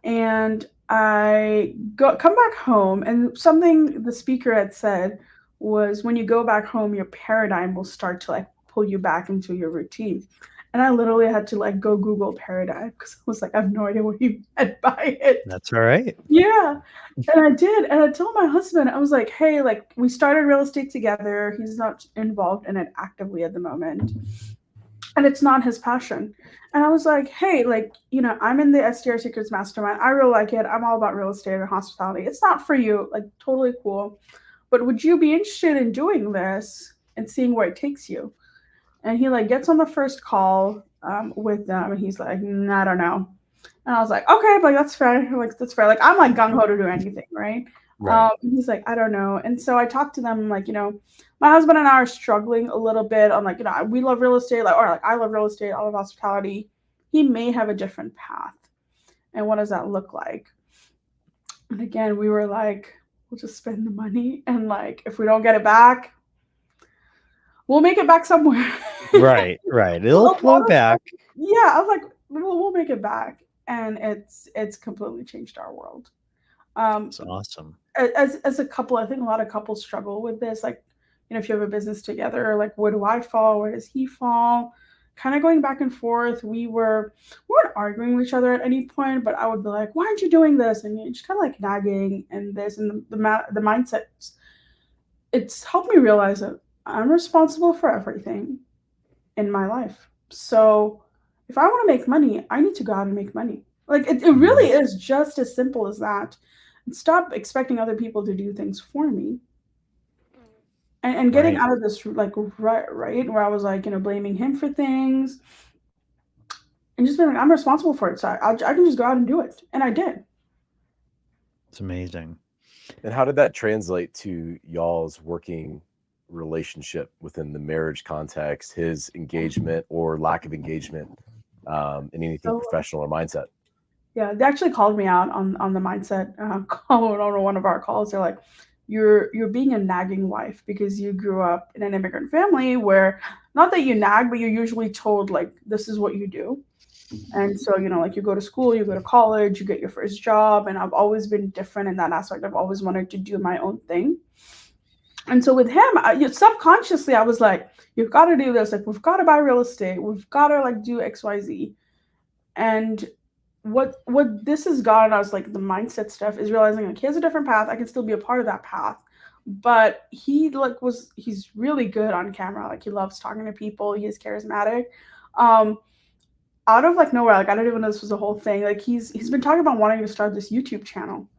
Speaker 3: And I come back home, and something the speaker had said was when you go back home, your paradigm will start to like pull you back into your routine. And I literally had to like go Google paradigm because I was like, I have no idea what he meant by it.
Speaker 1: That's all right.
Speaker 3: Yeah. And I did. And I told my husband, I was like, hey, like we started real estate together. He's not involved in it actively at the moment. And it's not his passion. And I was like, hey, like, I'm in the SDR Secrets Mastermind. I really like it. I'm all about real estate and hospitality. It's not for you, like, totally cool. But would you be interested in doing this and seeing where it takes you? And he, like, gets on the first call with them, and he's like, I don't know. And I was like, okay, like, that's fair. Like, that's fair. Like, I'm, like, gung-ho to do anything, right?
Speaker 1: Right.
Speaker 3: He's like, I don't know. And so I talked to them, like, my husband and I are struggling a little bit on like, we love real estate, like, or like I love real estate, I love hospitality. He may have a different path. And what does that look like? And again, we were like, we'll just spend the money. And like, if we don't get it back, we'll make it back somewhere.
Speaker 1: Right. It'll flow back.
Speaker 3: Yeah. I was like, we'll make it back. And it's completely changed our world.
Speaker 1: It's awesome.
Speaker 3: As a couple, I think a lot of couples struggle with this. Like, if you have a business together, like, where do I fall? Where does he fall? Kind of going back and forth. We weren't arguing with each other at any point, but I would be like, why aren't you doing this? And just kind of like nagging and this and the mindset. It's helped me realize that I'm responsible for everything in my life. So if I want to make money, I need to go out and make money. Like it really is just as simple as that. And stop expecting other people to do things for me. And getting out of this like right where I was like, blaming him for things and just being like, I'm responsible for it. So I can just go out and do it. And I did.
Speaker 1: It's amazing.
Speaker 2: And how did that translate to y'all's working relationship within the marriage context, his engagement or lack of engagement, in anything
Speaker 3: So
Speaker 2: professional or mindset?
Speaker 3: yeah, they actually called me out on the mindset call on one of our calls. They're like, you're being a nagging wife because you grew up in an immigrant family where not that you nag, but you're usually told like this is what you do. And so, like you go to school, you go to college, you get your first job, and I've always been different in that aspect. I've always wanted to do my own thing. And so with him, subconsciously, I was like, you've got to do this. Like, we've got to buy real estate. We've got to like do XYZ. And what this has gotten us, like the mindset stuff, is realizing like he has a different path. I can still be a part of that path. But he's really good on camera. Like he loves talking to people. He's charismatic. Um, Out of like nowhere, like I didn't even know this was a whole thing. Like he's been talking about wanting to start this YouTube channel.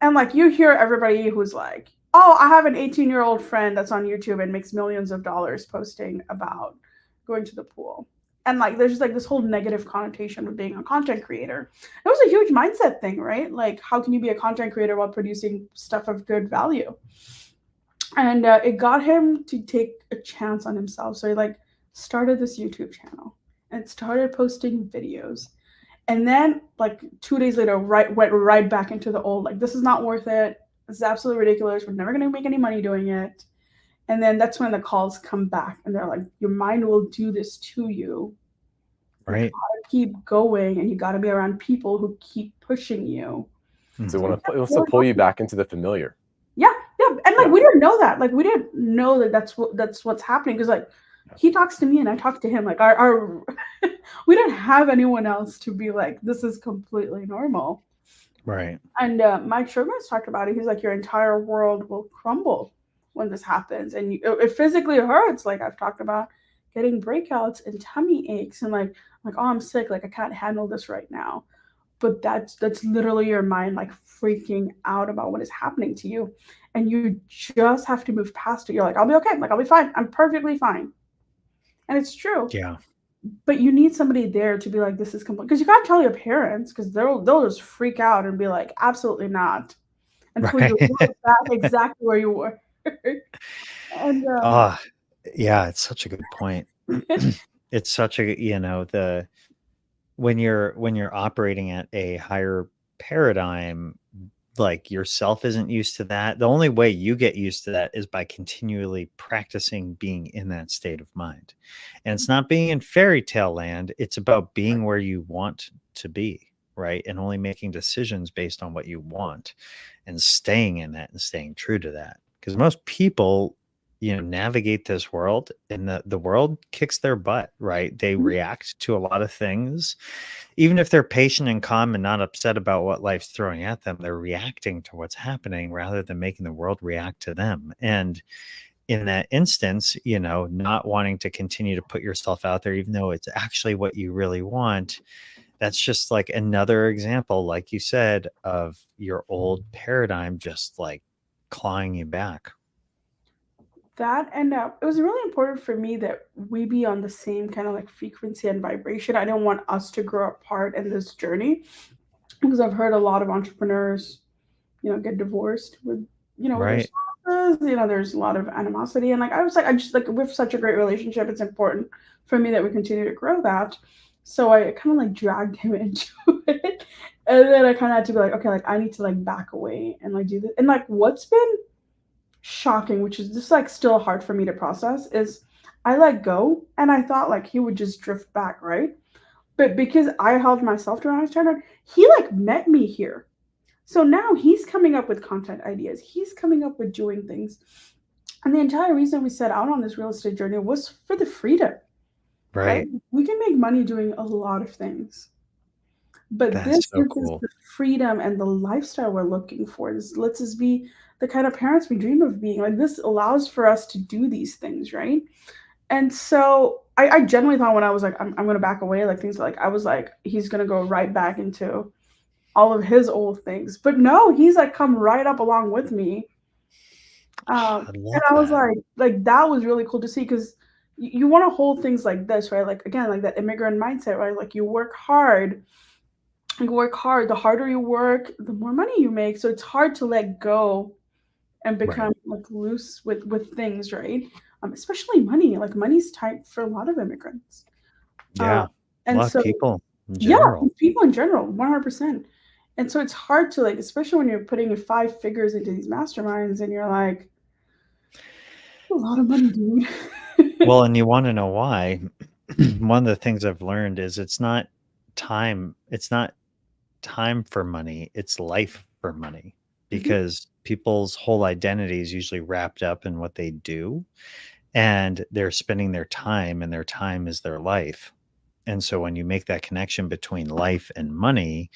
Speaker 3: And like you hear everybody who's like, oh, I have an 18-year-old friend that's on YouTube and makes millions of dollars posting about going to the pool. And like there's just like this whole negative connotation of being a content creator. It was a huge mindset thing, right? Like how can you be a content creator while producing stuff of good value? And it got him to take a chance on himself. So he like started this YouTube channel and started posting videos. And then like 2 days later, went right back into the old, like, this is not worth it. This is absolutely ridiculous. We're never going to make any money doing it. And then that's when the calls come back and they're like, your mind will do this to you.
Speaker 1: Right.
Speaker 3: You gotta keep going and you got to be around people who keep pushing you.
Speaker 2: So it wants to pull you back into the familiar.
Speaker 3: Yeah. And like, we didn't know that. Like, we didn't know that that's what's happening. Because like, he talks to me and I talk to him. Like our we didn't have anyone else to be like, this is completely normal.
Speaker 1: Right.
Speaker 3: And Mike Sugarman's talked about it. He's like, your entire world will crumble when this happens. And it physically hurts. Like I've talked about getting breakouts and tummy aches and like, oh, I'm sick. Like I can't handle this right now. But that's literally your mind like freaking out about what is happening to you. And you just have to move past it. You're like, I'll be okay. Like I'll be fine. I'm perfectly fine. And it's true.
Speaker 1: Yeah.
Speaker 3: But you need somebody there to be like, this is complete. Because you can't tell your parents because they'll just freak out and be like, absolutely not. And pull you right back exactly where you were. And
Speaker 1: yeah, it's such a good point. It's such a, when you're operating at a higher paradigm, like yourself isn't used to that. The only way you get used to that is by continually practicing being in that state of mind. And it's not being in fairy tale land. It's about being where you want to be, right? And only making decisions based on what you want and staying in that and staying true to that. Because most people, navigate this world and the world kicks their butt, right? They react to a lot of things. Even if they're patient and calm and not upset about what life's throwing at them, they're reacting to what's happening rather than making the world react to them. And in that instance, not wanting to continue to put yourself out there, even though it's actually what you really want, that's just like another example, like you said, of your old paradigm just like clawing you back.
Speaker 3: that and it was really important for me that we be on the same kind of like frequency and vibration. I didn't want us to grow apart in this journey because I've heard a lot of entrepreneurs, get divorced with, with their
Speaker 1: Right.
Speaker 3: spouses. There's a lot of animosity, and like I was like, I just like we have such a great relationship. It's important for me that we continue to grow that. So I kind of like dragged him into it, and then I kind of had to be like, okay, like I need to like back away and like do this. And like what's been shocking, which is just like still hard for me to process, is I let go and I thought like he would just drift back, right? But because I held myself to his standard, he like met me here. So now he's coming up with content ideas. He's coming up with doing things. And the entire reason we set out on this real estate journey was for the freedom. Right? We can make money doing a lot of things. But
Speaker 1: That's
Speaker 3: this
Speaker 1: so
Speaker 3: is
Speaker 1: cool.
Speaker 3: the freedom and the lifestyle we're looking for. This lets us be the kind of parents we dream of being. Like this allows for us to do these things, right? And so I genuinely thought when I was like, I'm going to back away, like things like, I was like, he's going to go right back into all of his old things. But no, he's like come right up along with me.
Speaker 1: I
Speaker 3: And
Speaker 1: love
Speaker 3: I was
Speaker 1: that.
Speaker 3: like, that was really cool to see because you want to hold things like this, right? Like, again, like that immigrant mindset, right? Like you work hard like work hard. The harder you work, the more money you make. So it's hard to let go and become like loose with things, right? Especially money. Like money's tight for a lot of immigrants.
Speaker 1: Yeah. A
Speaker 3: And
Speaker 1: lot of
Speaker 3: so
Speaker 1: people in
Speaker 3: yeah,
Speaker 1: general.
Speaker 3: people in general, 100%. And so it's hard to like, especially when you're putting your 5 figures into these masterminds and you're like, a lot of money, dude.
Speaker 1: Well, and you want to know why? One of the things I've learned is it's not time for money, it's life for money, because people's whole identity is usually wrapped up in what they do, and they're spending their time, and their time is their life. And so when you make that connection between life and money,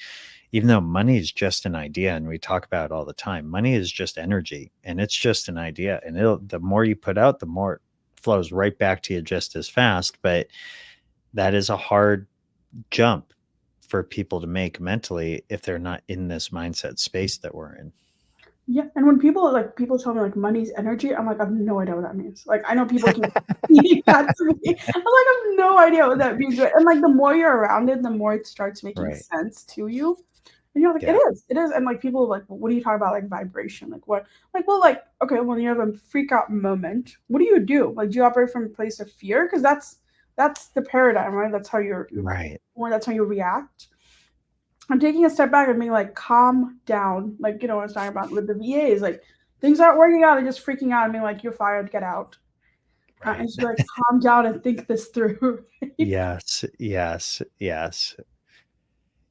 Speaker 1: even though money is just an idea, and we talk about it all the time, money is just energy, and it's just an idea, and the more you put out, the more it flows right back to you just as fast. But that is a hard jump for people to make mentally if they're not in this mindset space that we're in.
Speaker 3: Yeah, and when people tell me like money's energy, I'm like, I have no idea what that means. Like I know people keep repeating that to me. I'm like, I have no idea what that means. And like the more you're around it, the more it starts making
Speaker 1: Right.
Speaker 3: sense to you. And you're like,
Speaker 1: Yeah.
Speaker 3: it is. And like people like, what do you talk about? Like vibration? Like what? Like, well, like, okay, when you have a freak out moment, what do you do? Like, do you operate from a place of fear? Because that's the paradigm, right? That's how
Speaker 1: Right.
Speaker 3: or that's how you react. I'm taking a step back and being like, calm down. Like, what I was talking about with the VAs, like things aren't working out and just freaking out and being like, you're fired, get out.
Speaker 1: Right.
Speaker 3: And she's like, calm down and think this through.
Speaker 1: Yes. Yeah.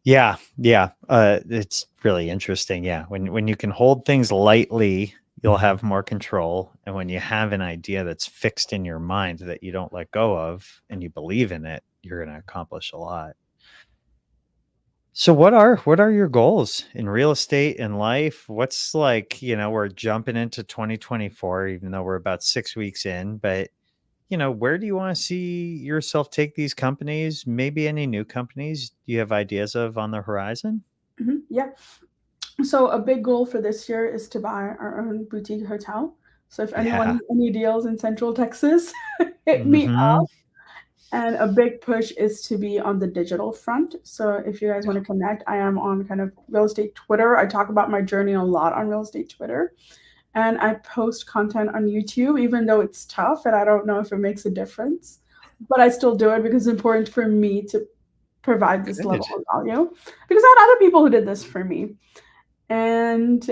Speaker 1: It's really interesting. Yeah. When you can hold things lightly, you'll have more control. And when you have an idea that's fixed in your mind that you don't let go of and you believe in it, you're going to accomplish a lot. So what are your goals in real estate and life? What's like, we're jumping into 2024, even though we're about 6 weeks in, but where do you want to see yourself take these companies? Maybe any new companies do you have ideas of on the horizon?
Speaker 3: Yeah. So a big goal for this year is to buy our own boutique hotel. So if anyone
Speaker 1: Yeah.
Speaker 3: needs any deals in Central Texas, hit me
Speaker 1: Hmm.
Speaker 3: up. And a big push is to be on the digital front. So if you guys want to connect, I am on kind of real estate Twitter. I talk about my journey a lot on real estate Twitter. And I post content on YouTube, even though it's tough and I don't know if it makes a difference. But I still do it because it's important for me to provide this
Speaker 1: Good.
Speaker 3: level of value. Because I had other people who did this for me. And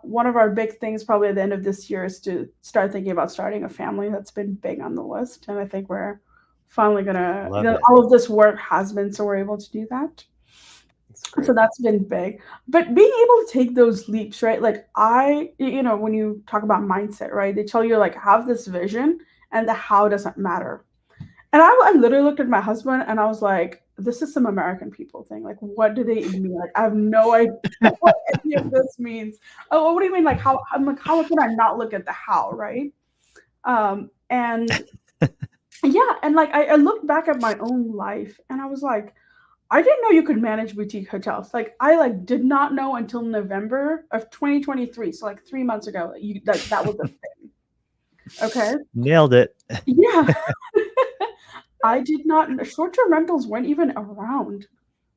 Speaker 3: one of our big things probably at the end of this year is to start thinking about starting a family. That's been big on the list. And I think we're finally gonna,
Speaker 1: Love it.
Speaker 3: all of this work has been, so we're able to do that. So that's been big. But being able to take those leaps, right? Like when you talk about mindset, right? They tell you like have this vision and the how doesn't matter. And I literally looked at my husband and I was like, this is some American people thing. Like, what do they even mean? Like, I have no idea what any of this means. Oh, what do you mean? Like, how? I'm like, how can I not look at the how, right? And yeah, and like I looked back at my own life and I was like, I didn't know you could manage boutique hotels. Like, I like did not know until November of 2023. So like 3 months ago, that was a thing. Okay.
Speaker 1: Nailed it.
Speaker 3: Yeah. I did not. Short-term rentals weren't even around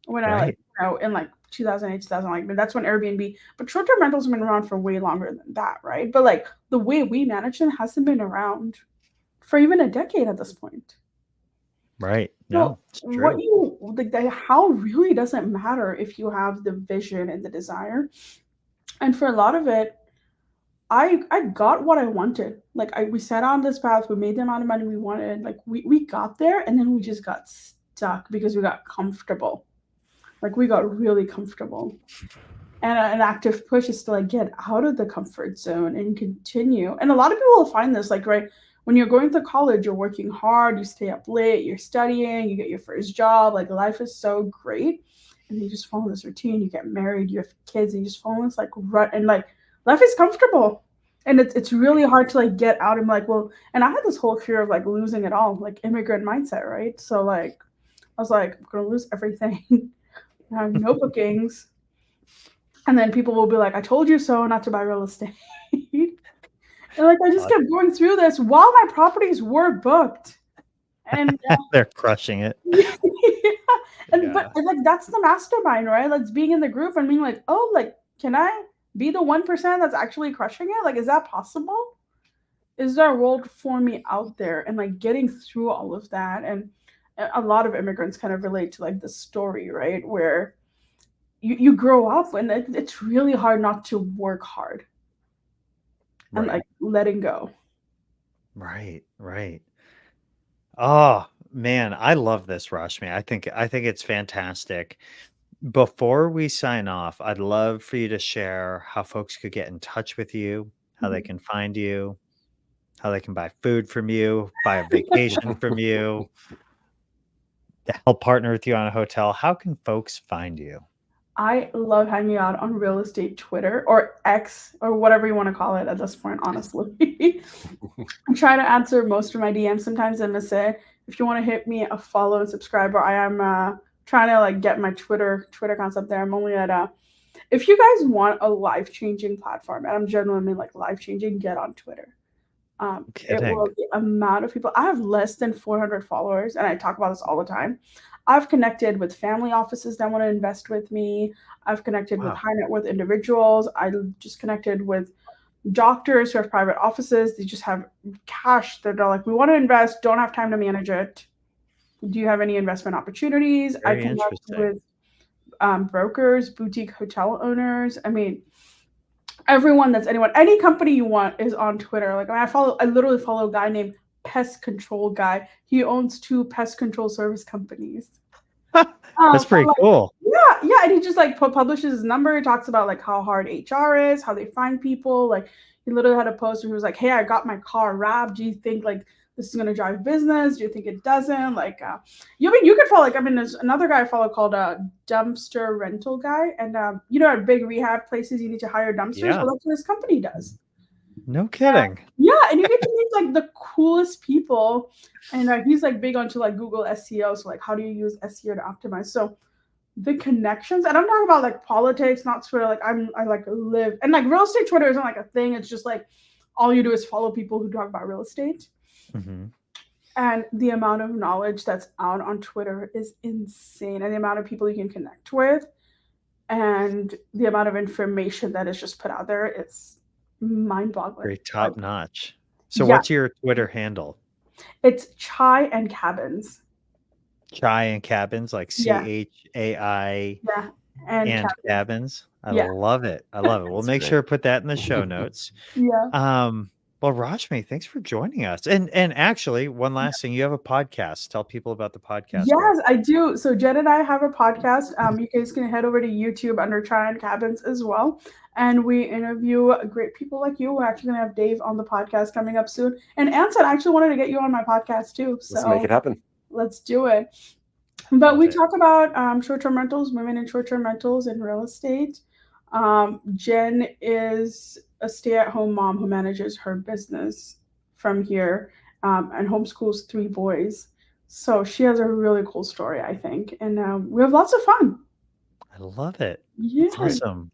Speaker 3: when
Speaker 1: Right.
Speaker 3: in like 2008, 2000. Like that's when Airbnb. But short-term rentals have been around for way longer than that, right? But like the way we manage them hasn't been around for even a decade at this point.
Speaker 1: Right.
Speaker 3: So
Speaker 1: No, it's
Speaker 3: what
Speaker 1: true.
Speaker 3: you like, the how really doesn't matter if you have the vision and the desire. And for a lot of it, I got what I wanted. Like we set on this path, we made the amount of money we wanted. Like we got there and then we just got stuck because we got comfortable. Like we got really comfortable. And an active push is to like get out of the comfort zone and continue. And a lot of people will find this like right when you're going to college, you're working hard, you stay up late, you're studying, you get your first job, like life is so great. And you just follow this routine, you get married, you have kids, and you just follow this like rut and like life is comfortable. And it's really hard to like get out and like, well, and I had this whole fear of like losing it all, like immigrant mindset, right? So like I was like, I'm gonna lose everything. I have no bookings. And then people will be like, I told you so not to buy real estate. And like I just kept going through this while my properties were booked. And
Speaker 1: They're crushing it.
Speaker 3: yeah. And but like that's the mastermind, right? Like being in the group and being like, oh, like can I be the 1% that's actually crushing it? Like, is that possible? Is there a world for me out there? And like getting through all of that, and a lot of immigrants kind of relate to like the story, right? Where you grow up and it's really hard not to work hard and like letting go.
Speaker 1: Right. Oh man, I love this, Rashmi. I think it's fantastic. Before we sign off, I'd love for you to share how folks could get in touch with you, how they can find you, how they can buy food from you, buy a vacation from you, help partner with you on a hotel. How can folks find you?
Speaker 3: I love hanging out on real estate Twitter or X or whatever you want to call it at this point, honestly. I try to answer most of my DMs. Sometimes I miss it. If you want to hit me a follow and subscribe, or I am trying to like get my Twitter concept there. I'm only at if you guys want a life-changing platform, and I'm genuinely like life-changing, get on Twitter. It will, the amount of people, I have less than 400 followers, and I talk about this all the time. I've connected with family offices that want to invest with me. I've connected with high net worth individuals. I just connected with doctors who have private offices. They just have cash. They're like, we want to invest, don't have time to manage it. Do you have any investment opportunities?
Speaker 1: Very
Speaker 3: I connect with brokers, boutique hotel owners. I mean, everyone that's anyone, any company you want is on Twitter. Like I literally follow a guy named Pest Control Guy. He owns 2 pest control service companies.
Speaker 1: That's pretty cool.
Speaker 3: Yeah, and he just like publishes his number. He talks about like how hard HR is, how they find people. Like he literally had a post where he was like, "Hey, I got my car wrapped. Do you think like this is gonna drive business? Do you think it doesn't?" Like, you could follow. Like, I mean, there's another guy I follow called Dumpster Rental Guy, and at big rehab places you need to hire dumpsters.
Speaker 1: Yeah.
Speaker 3: Well, that's what his company does.
Speaker 1: No kidding.
Speaker 3: Yeah, and you get to meet like the coolest people, and he's like big onto like Google SEO. So like, how do you use SEO to optimize? So the connections, and I'm talking about like politics, not Twitter. Like I like live, and like real estate Twitter isn't like a thing. It's just like all you do is follow people who talk about real estate. And the amount of knowledge that's out on Twitter is insane, and the amount of people you can connect with, and the amount of information that is just put out there, it's mind-boggling.
Speaker 1: Very top notch. So what's your Twitter handle?
Speaker 3: It's Chai and Cabins.
Speaker 1: Chai and Cabins, like CHAI and Cabins. I love it. We'll make sure to put that in the show notes. Well, Rashmi, thanks for joining us. And actually, one last thing, you have a podcast. Tell people about the podcast.
Speaker 3: Yes, I do. So Jen and I have a podcast. You guys can head over to YouTube under Chai and Cabins as well. And we interview great people like you. We're actually going to have Dave on the podcast coming up soon. And Anson, I actually wanted to get you on my podcast too. So
Speaker 2: let's make it happen.
Speaker 3: Let's do it. But we talk about short-term rentals, women in short-term rentals, and real estate. Jen is a stay-at-home mom who manages her business from here and homeschools 3 boys. So she has a really cool story, I think. And we have lots of fun.
Speaker 1: I love it.
Speaker 3: Yeah.
Speaker 1: Awesome.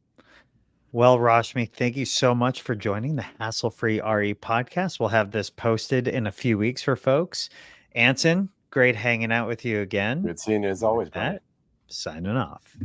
Speaker 1: Well, Rashmi, thank you so much for joining the Hassle-Free RE podcast. We'll have this posted in a few weeks for folks. Anson, great hanging out with you again.
Speaker 2: Good seeing you as always, Brian.
Speaker 1: Signing off.